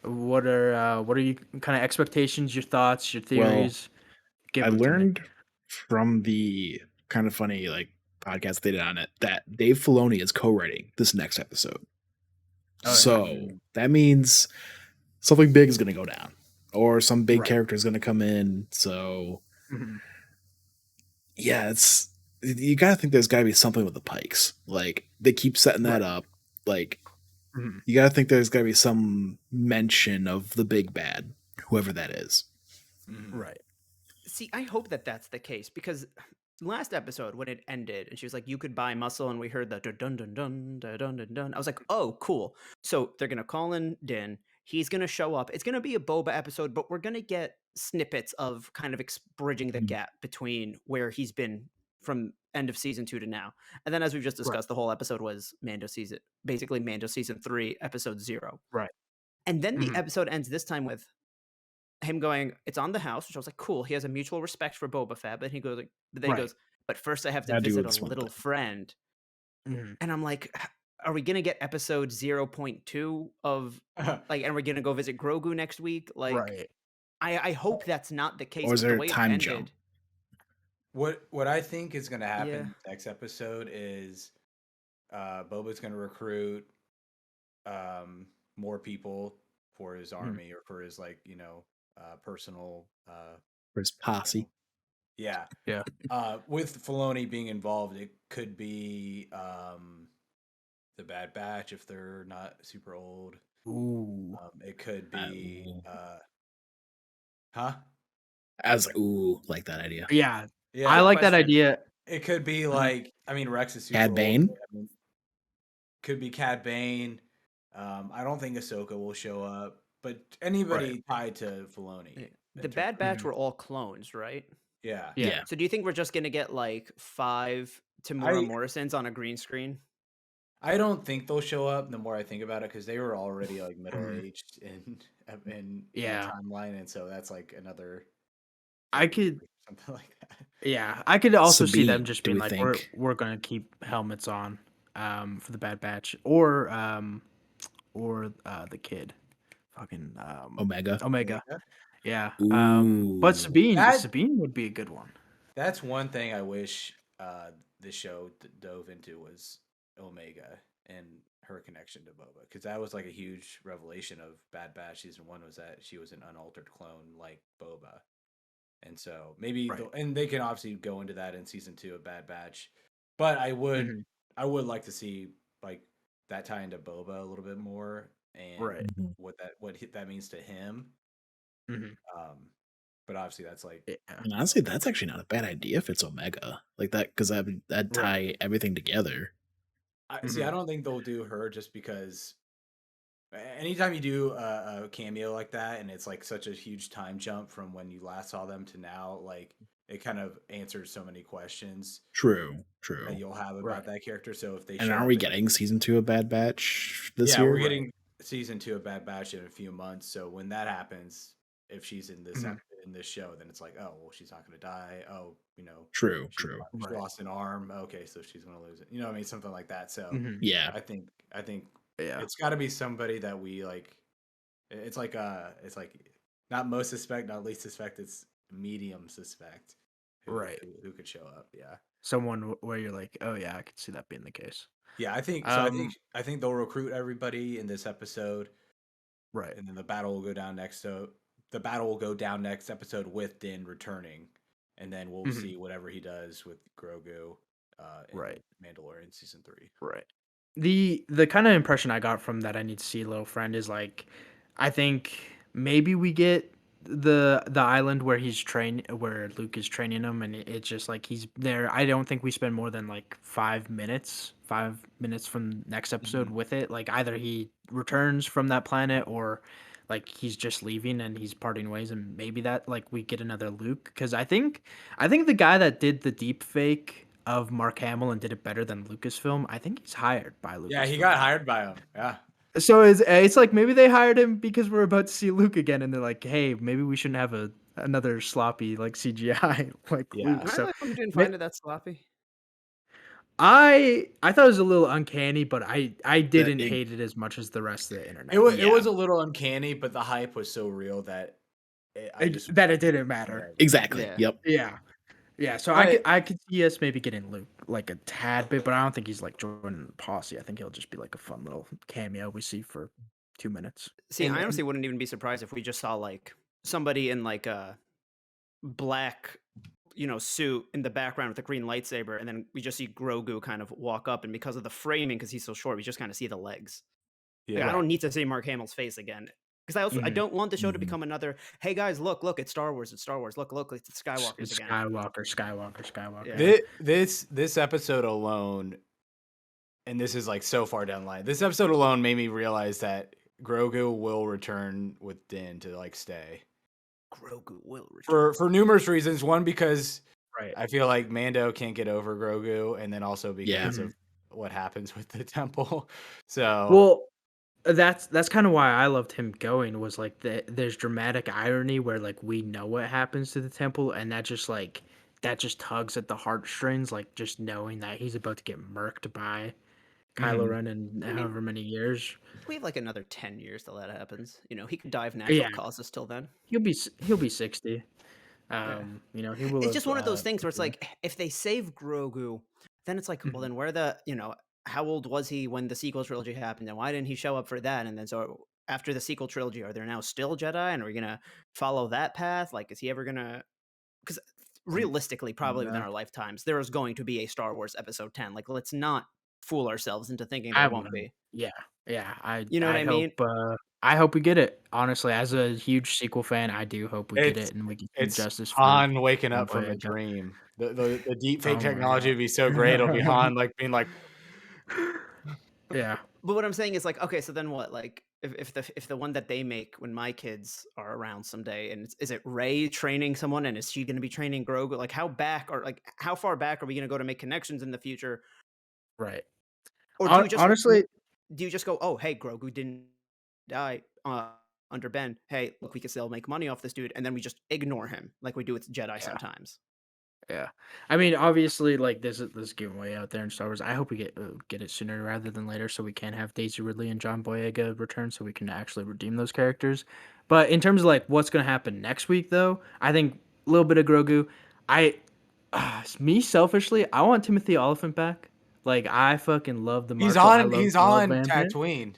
What are you kind of expectations, your thoughts, your Well, theories? Give I them to me. learned from the kind of funny like podcast they did on it that Dave Filoni is co-writing this next episode. Oh, yeah. So that means something big is going to go down, or some big Right. character is going to come in. So Mhm. yeah, you got to think there's got to be something with the Pikes. Like they keep setting that Right. up. Like Mhm. you got to think there's got to be some mention of the big bad, whoever that is. Right. See, I hope that that's the case because last episode when it ended and she was like, "You could buy muscle," and we heard the dun dun dun dun dun dun dun. I was like, "Oh, cool." So they're gonna call in Din. He's gonna show up. It's gonna be a Boba episode, but we're gonna get snippets of kind of bridging the Mhm. gap between where he's been from end of season 2 to now. And then, as we've just discussed, the whole episode was basically Mando season 3, episode 0. Right. And then the Mhm. episode ends this time with him going, "It's on the house," which I was like, cool. He has a mutual respect for Boba Fett, but he goes like, but then Right. he goes, "But first I have to Gotta do visit this a one little thing. friend." Mhm. And I'm like, are we gonna get episode 0.2 of like, and we're gonna go visit Grogu next week? Like, Right. I hope that's not the case. Or is But there the a way it time ended, jump? What I think is going to yeah, happen next episode is Boba's going to recruit more people for his army or for his personal Or his posse? yeah. Yeah. With Filoni being involved, it could be the Bad Batch if they're not super old. Ooh. It could be Ooh. huh? I was like, ooh, like that idea. Yeah. Yeah. I like that question. idea. It could be like Rex is super Cad old. Bane? Could be Cad Bane. I don't think Ahsoka will show up, but anybody tied to Filoni. The Bad Batch were all clones, right? Yeah. Yeah. So do you think we're just gonna get like 5 Tamora Morrisons on a green screen? I don't think they'll show up. The more I think about it, because they were already like middle aged in the timeline, and so that's like another. I could, something like that. yeah, I could also see them Sabine, just do being we like, think? we're gonna keep helmets on, for the Bad Batch, or the kid, fucking Omega? Omega. Yeah. Ooh. But Sabine That- would be a good one. That's one thing I wish the show dove into was Omega and her connection to Boba, because that was like a huge revelation of Bad Batch season 1 was that she was an unaltered clone like Boba, and so maybe and they can obviously go into that in season 2 of Bad Batch, but I would like to see like that tie into Boba a little bit more and what that means to him. But obviously that's like, And honestly, that's actually not a bad idea if it's Omega like that, because that'd tie everything together. See, I don't think they'll do her just because anytime you do a cameo like that and it's like such a huge time jump from when you last saw them to now, like it kind of answers so many questions True. that you'll have about that character. So if they And show aren't we up getting season 2 of Bad Batch this year? we're getting season 2 of Bad Batch in a few months. So when that happens, if she's in this in this show, then it's like, oh well, she's not going to die. Oh, True. she lost an arm. Okay, so she's going to lose it. You know what I mean? Something like that. So Yeah. I think it's got to be somebody that we like. It's like not most suspect, not least suspect. It's medium suspect. Who could show up? Yeah. Someone where you're like, oh yeah, I could see that being the case. Yeah, I think so. I think they'll recruit everybody in this episode. Right. And then the battle will go down next. So the battle will go down next episode with Din returning, and then we'll see whatever he does with Grogu. In Mandalorian season 3. Right. The kind of impression I got from that I need to see a little friend is like, I think maybe we get the island where where Luke is training him, and it's just like he's there. I don't think we spend more than like 5 minutes from next episode with it. Like either he returns from that planet or like he's just leaving and he's parting ways, and maybe that like we get another Luke, because I think the guy that did the deep fake of Mark Hamill and did it better than Lucasfilm, I think he's hired by Lucasfilm. Yeah, he got hired by him. Yeah. So it's like maybe they hired him because we're about to see Luke again, and they're like, hey, maybe we shouldn't have another sloppy like CGI like Yeah. Luke. Am I So the one who didn't find it that sloppy? I thought it was a little uncanny, but I didn't it- hate it as much as the rest of the internet. It was Yeah. it was a little uncanny, but the hype was so real that That it didn't matter. Exactly. Yeah. Yep. Yeah. Yeah, so But- I could see us maybe getting Luke like a tad bit, but I don't think he's like joining the posse. I think he'll just be like a fun little cameo we see for 2 minutes. See, And- I honestly wouldn't even be surprised if we just saw like somebody in like a black, suit in the background with a green lightsaber, and then we just see Grogu kind of walk up, and because of the framing, because he's so short, we just kind of see the legs. Like, Yeah. I don't need to see Mark Hamill's face again. Because I Mhm. don't want the show to Mhm. become another, hey guys, look, it's Star Wars, it's Star Wars, look, it's the Skywalkers It's again. Skywalker. Yeah. This episode alone, and this is like so far down the line. This episode alone made me realize that Grogu will return with Din to like stay Grogu will return. for numerous reasons. One, because Right. I feel like Mando can't get over Grogu, and then also because Yeah. of what happens with the temple. So Well, that's kind of why I loved him going, was like there's dramatic irony where like we know what happens to the temple, and that just tugs at the heartstrings, like just knowing that he's about to get murked by Kylo Ren in however many years. We have like another 10 years till that happens. He could die of natural Yeah. causes till then. He'll be 60. He will. It's just have, one of those things where it's yeah. like, if they save Grogu, then it's like, well, then how old was he when the sequel trilogy happened, and why didn't he show up for that? And then so after the sequel trilogy, are there now still Jedi, and are we gonna follow that path? Like, is he ever gonna? Because realistically, probably within Yeah. our lifetimes, there is going to be a Star Wars Episode 10. Like, let's not fool ourselves into thinking there won't be. Yeah. You know what I mean? I hope we get it. Honestly, as a huge sequel fan, I do hope we get it, and we get some it's justice for Han waking up from a Boyega. dream. The deep fake Oh my technology God. would be so great. It'll be Han like being like, Yeah. But what I'm saying is, like, okay, so then what? Like, if the one that they make when my kids are around someday, and is it Rey training someone, and is she going to be training Grogu? Like, how far back are we going to go to make connections in the future? Right. Or do you just Honestly, go, oh, hey, Grogu didn't die under Ben. Hey, look, we can still make money off this dude, and then we just ignore him like we do with Jedi sometimes. yeah. I mean, obviously, like this giveaway out there in Star Wars. I hope we get it sooner rather than later, so we can have Daisy Ridley and John Boyega return, so we can actually redeem those characters. But in terms of like what's gonna happen next week, though, I think a little bit of Grogu. Me selfishly, I want Timothy Oliphant back. Like, I fucking love the he's Marco. I on love Van Damme. Tatooine.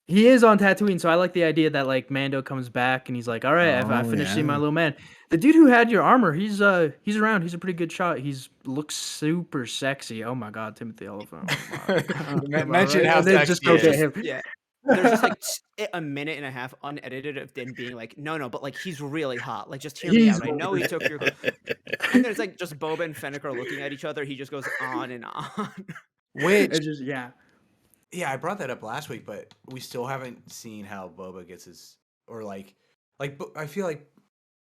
He is on Tatooine, so I like the idea that like Mando comes back and he's like, "All right, I Oh, finished seeing my yeah. little man." The dude who had your armor, he's around. He's a pretty good shot. He's looks super sexy. Oh my god, Timothy Oliphant. Oh my God. Mention how And they just sexy don't he get is. him. Yeah. There's just like a minute and a half unedited of them being like, no, but like he's really hot. Like, just hear me out. I know he took your. And there's like just Boba and Fennec are looking at each other. He just goes on and on. Which It's just yeah. yeah, I brought that up last week, but we still haven't seen how Boba gets his, or like I feel like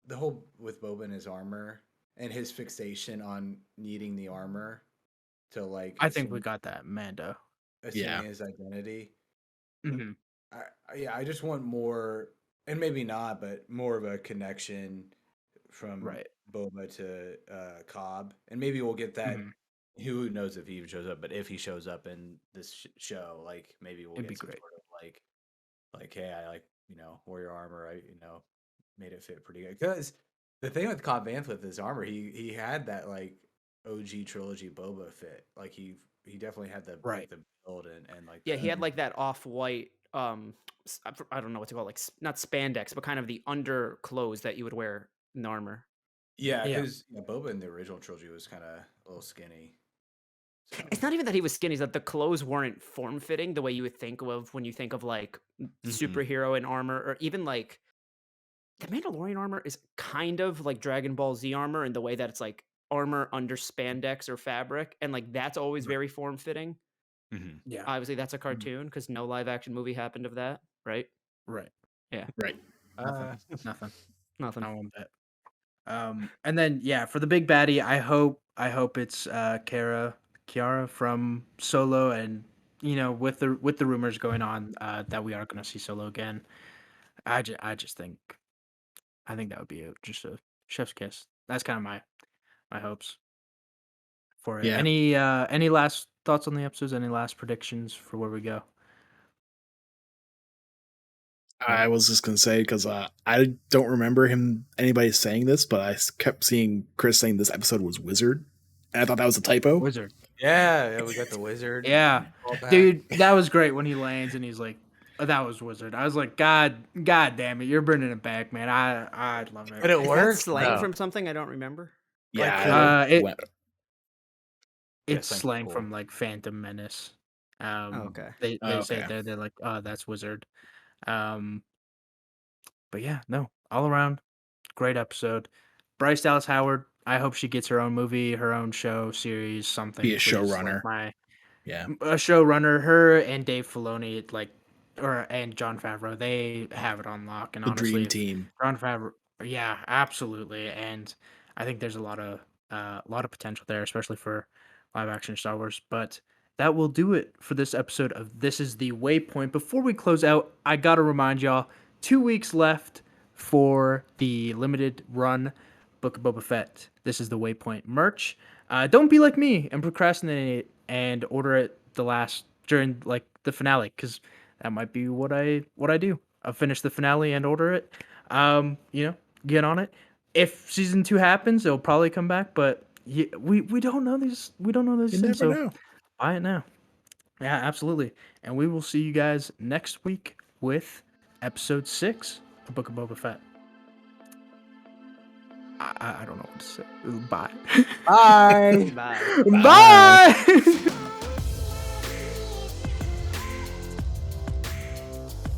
the whole with Boba and his armor and his fixation on needing the armor to like I think we got that Mando. assuming Yeah. his identity. Mhm. I just want more, and maybe not, but more of a connection from Right. Boba to Cobb, and maybe we'll get that. Mhm. Who knows if he even shows up? But if he shows up in this show, like maybe we'll It'd be get some great. sort of like hey, I like wore your armor. I made it fit pretty good. Because the thing with Cobb Vanth with his armor, he had that like OG trilogy Boba fit. Like he definitely had the Right. the build and like Yeah, the, he had like that off-white I don't know what to call it, like not spandex, but kind of the underclothes that you would wear in the armor. yeah, Yeah. because Boba in the original trilogy was kind of a little skinny. So, It's not even that he was skinny; it's that the clothes weren't form-fitting the way you would think of when you think of like Mhm. superhero in armor, or even like the Mandalorian armor is kind of like Dragon Ball Z armor in the way that it's like armor under spandex or fabric, and like that's always very form fitting. Mhm. Yeah. Obviously, that's a cartoon because no live action movie happened of that, right? Right. Yeah, Right. Nothing. nothing. Not one bit. And then yeah, for the big baddie, I hope it's Kiara from Solo, and you know, with the rumors going on that we are going to see Solo again, I just think that would be just a chef's kiss. That's kind of my hopes for it. Yeah. Any last thoughts on the episodes? Any last predictions for where we go? I was just gonna say because I don't remember anybody saying this, but I kept seeing Chris saying this episode was Wizard, and I thought that was a typo. Wizard. Yeah, we got the wizard. Yeah, callback. dude, that was great when he lands and he's like, oh, "That was Wizard." I was like, God damn it, you're bringing it back, man. I love it. But it Is that worked. slang though. from something I don't remember? Yeah, It's Yeah, slang cool. from like Phantom Menace. Okay. They say okay. they're like, oh, that's Wizard. But yeah, no, all around, great episode. Bryce Dallas Howard. I hope she gets her own movie, her own show, series, something. Be a please. showrunner. Like Yeah, a showrunner. Her and Dave Filoni, and Jon Favreau, they have it on lock. And the honestly, dream if team. Jon Favreau, yeah, absolutely. And I think there's a lot of potential there, especially for live action Star Wars. But that will do it for this episode of This Is the Waypoint. Before we close out, I gotta remind y'all, 2 weeks left for the limited run Book of Boba Fett. This is the Waypoint merch. Don't be like me and procrastinate and order it during like the finale, because that might be what I do. I'll finish the finale and order it. Get on it. If season 2 happens, it'll probably come back, but we don't know these. We don't know these You things, never so know. buy it now. Yeah, absolutely. And we will see you guys next week with episode 6 of Book of Boba Fett. I don't know what to say. Bye. Bye. Bye. Bye.